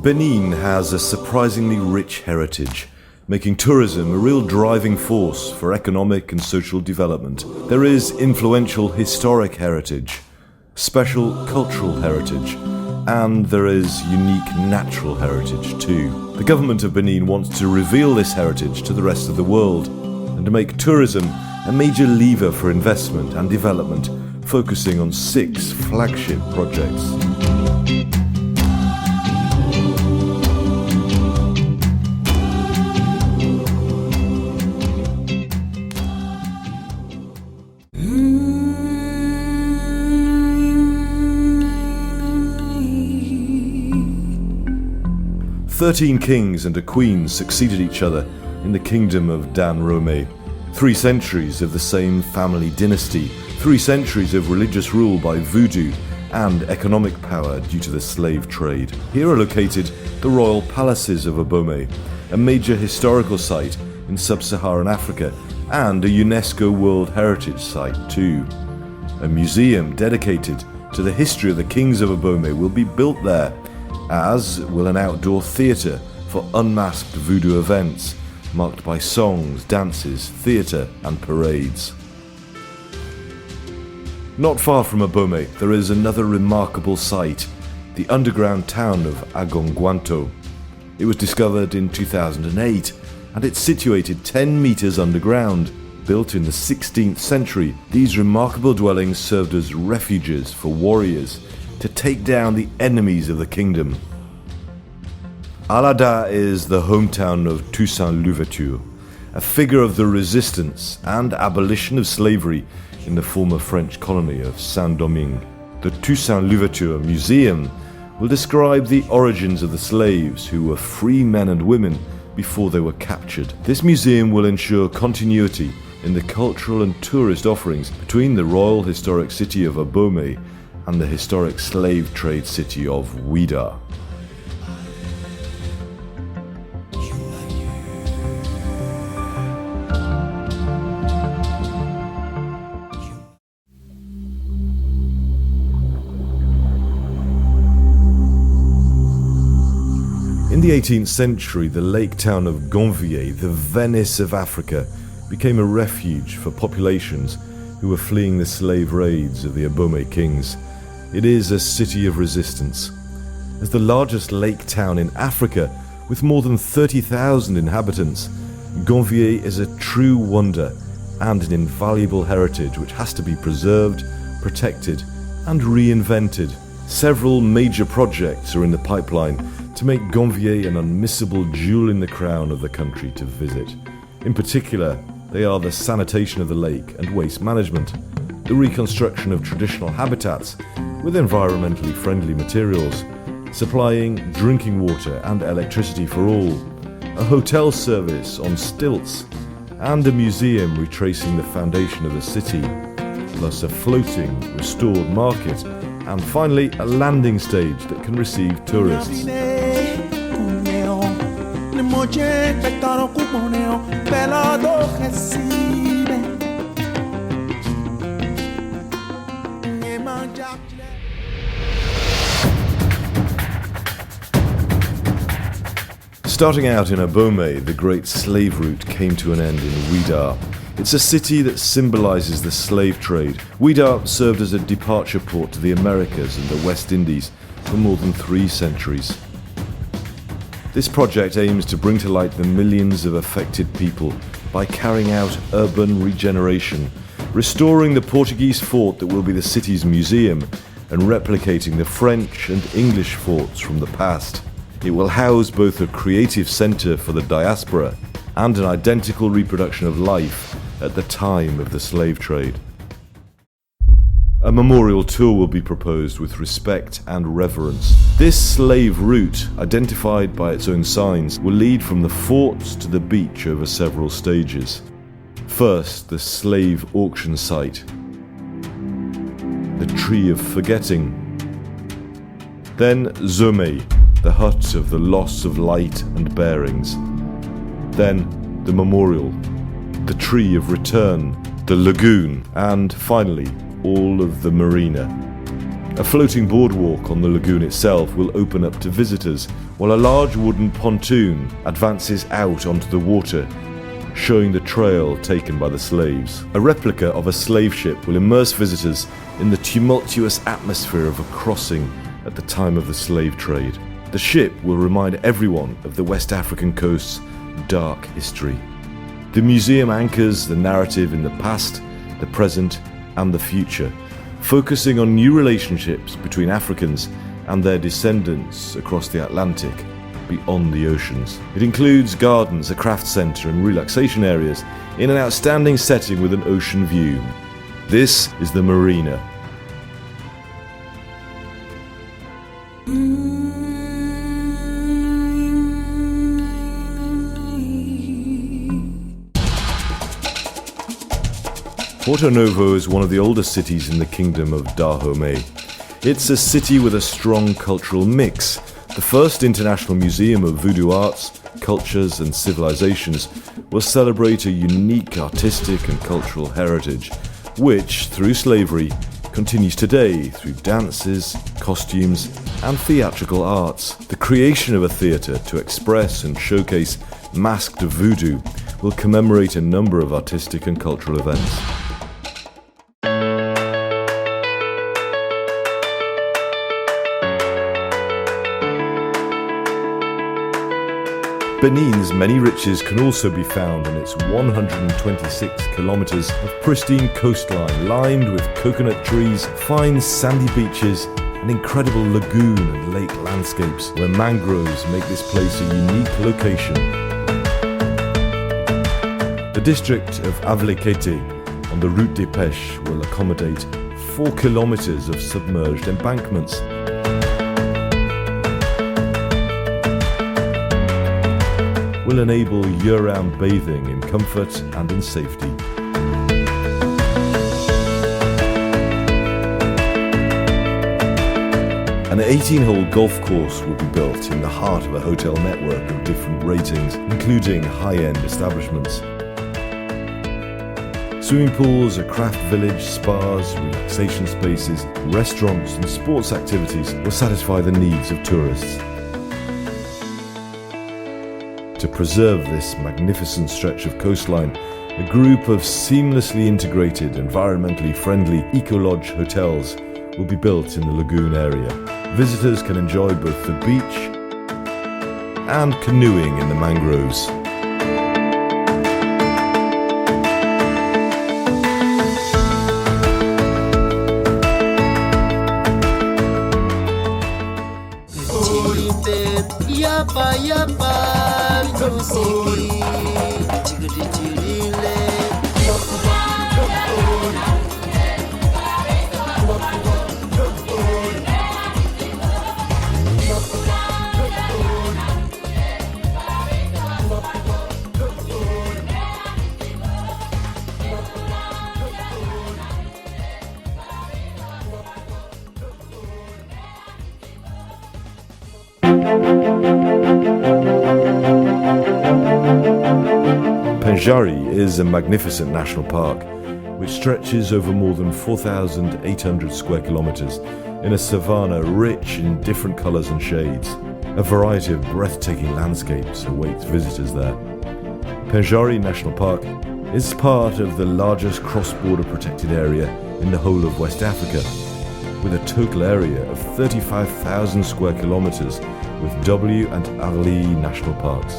Benin has a surprisingly rich heritage, making tourism a real driving force for economic and social development. There is influential historic heritage, special cultural heritage, and there is unique natural heritage too. The government of Benin wants to reveal this heritage to the rest of the world and to make tourism a major lever for investment and development, focusing on 6 flagship projects. Thirteen kings and a queen succeeded each other in the kingdom of Dan Rome. 3 centuries of the same family dynasty, 3 centuries of religious rule by voodoo and economic power due to the slave trade. Here are located the royal palaces of Abomey, a major historical site in sub-Saharan Africa and a UNESCO World Heritage Site too. A museum dedicated to the history of the kings of Abomey will be built there, as will an outdoor theatre for unmasked voodoo events, marked by songs, dances, theatre and parades. Not far from Abomey, there is another remarkable site, the underground town of Agongwanto. It was discovered in 2008 and it's situated 10 metres underground. Built in the 16th century, these remarkable dwellings served as refuges for warriors to take down the enemies of the kingdom. Ouidah is the hometown of Toussaint Louverture, a figure of the resistance and abolition of slavery in the former French colony of Saint-Domingue. The Toussaint Louverture Museum will describe the origins of the slaves who were free men and women before they were captured. This museum will ensure continuity in the cultural and tourist offerings between the Royal Historic City of Abomey and the historic slave trade city of Ouidah. In the 18th century, the lake town of Gonvier, the Venice of Africa, became a refuge for populations who were fleeing the slave raids of the Abomey kings. It is a city of resistance. As the largest lake town in Africa, with more than 30,000 inhabitants, Gonvier is a true wonder and an invaluable heritage which has to be preserved, protected, and reinvented. Several major projects are in the pipeline to make Gonvier an unmissable jewel in the crown of the country to visit. In particular, they are the sanitation of the lake and waste management, the reconstruction of traditional habitats with environmentally friendly materials, supplying drinking water and electricity for all, a hotel service on stilts, and a museum retracing the foundation of the city, plus a floating, restored market, and finally a landing stage that can receive tourists. Starting out in Abomey, the great slave route came to an end in Ouidah. It's a city that symbolizes the slave trade. Ouidah served as a departure port to the Americas and the West Indies for more than 3 centuries. This project aims to bring to light the millions of affected people by carrying out urban regeneration, restoring the Portuguese fort that will be the city's museum, and replicating the French and English forts from the past. It will house both a creative centre for the diaspora and an identical reproduction of life at the time of the slave trade. A memorial tour will be proposed with respect and reverence. This slave route, identified by its own signs, will lead from the forts to the beach over several stages. First, the slave auction site, the Tree of Forgetting. Then Zomé, the hut of the loss of light and bearings. Then the memorial, the Tree of Return, the lagoon, and finally all of the marina. A floating boardwalk on the lagoon itself will open up to visitors, while a large wooden pontoon advances out onto the water, showing the trail taken by the slaves. A replica of a slave ship will immerse visitors in the tumultuous atmosphere of a crossing at the time of the slave trade. The ship will remind everyone of the West African coast's dark history. The museum anchors the narrative in the past, the present, and the future, focusing on new relationships between Africans and their descendants across the Atlantic, beyond the oceans. It includes gardens, a craft centre and relaxation areas in an outstanding setting with an ocean view. This is the marina. Porto Novo is one of the oldest cities in the Kingdom of Dahomey. It's a city with a strong cultural mix. The first international museum of voodoo arts, cultures and civilizations will celebrate a unique artistic and cultural heritage, which, through slavery, continues today through dances, costumes and theatrical arts. The creation of a theatre to express and showcase masked voodoo will commemorate a number of artistic and cultural events. Benin's many riches can also be found in its 126 kilometers of pristine coastline lined with coconut trees, fine sandy beaches, and incredible lagoon and lake landscapes where mangroves make this place a unique location. The district of Avlekete on the Route des Pêches will accommodate 4 kilometers of submerged embankments. Will enable year-round bathing in comfort and in safety. An 18-hole golf course will be built in the heart of a hotel network of different ratings, including high-end establishments. Swimming pools, a craft village, spas, relaxation spaces, restaurants and sports activities will satisfy the needs of tourists. To preserve this magnificent stretch of coastline, a group of seamlessly integrated, environmentally friendly eco-lodge hotels will be built in the lagoon area. Visitors can enjoy both the beach and canoeing in the mangroves. Penjari is a magnificent national park which stretches over more than 4,800 square kilometers in a savanna rich in different colors and shades. A variety of breathtaking landscapes awaits visitors there. Penjari National Park is part of the largest cross-border protected area in the whole of West Africa, with a total area of 35,000 square kilometers with W and Arli National Parks.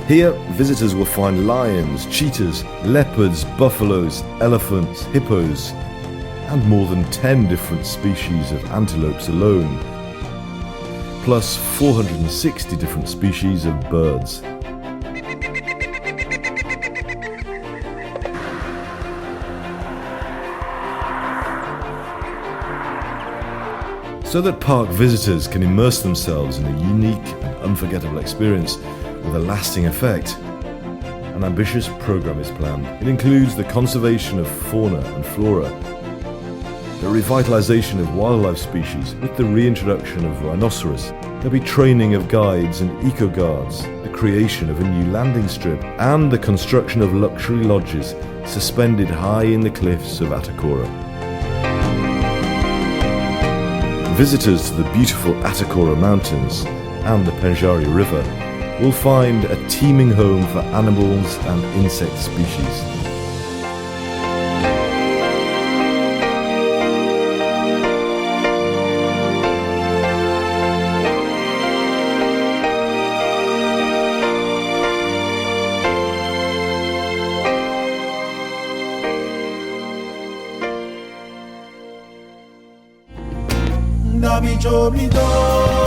Here, visitors will find lions, cheetahs, leopards, buffaloes, elephants, hippos, and more than 10 different species of antelopes alone, plus 460 different species of birds. So that park visitors can immerse themselves in a unique and unforgettable experience with a lasting effect, an ambitious program is planned. It includes the conservation of fauna and flora, the revitalization of wildlife species with the reintroduction of rhinoceros. There'll be training of guides and eco-guards, the creation of a new landing strip and the construction of luxury lodges suspended high in the cliffs of Atacora. Visitors to the beautiful Atacora Mountains and the Penjari River will find a teeming home for animals and insect species. Nabi Jobido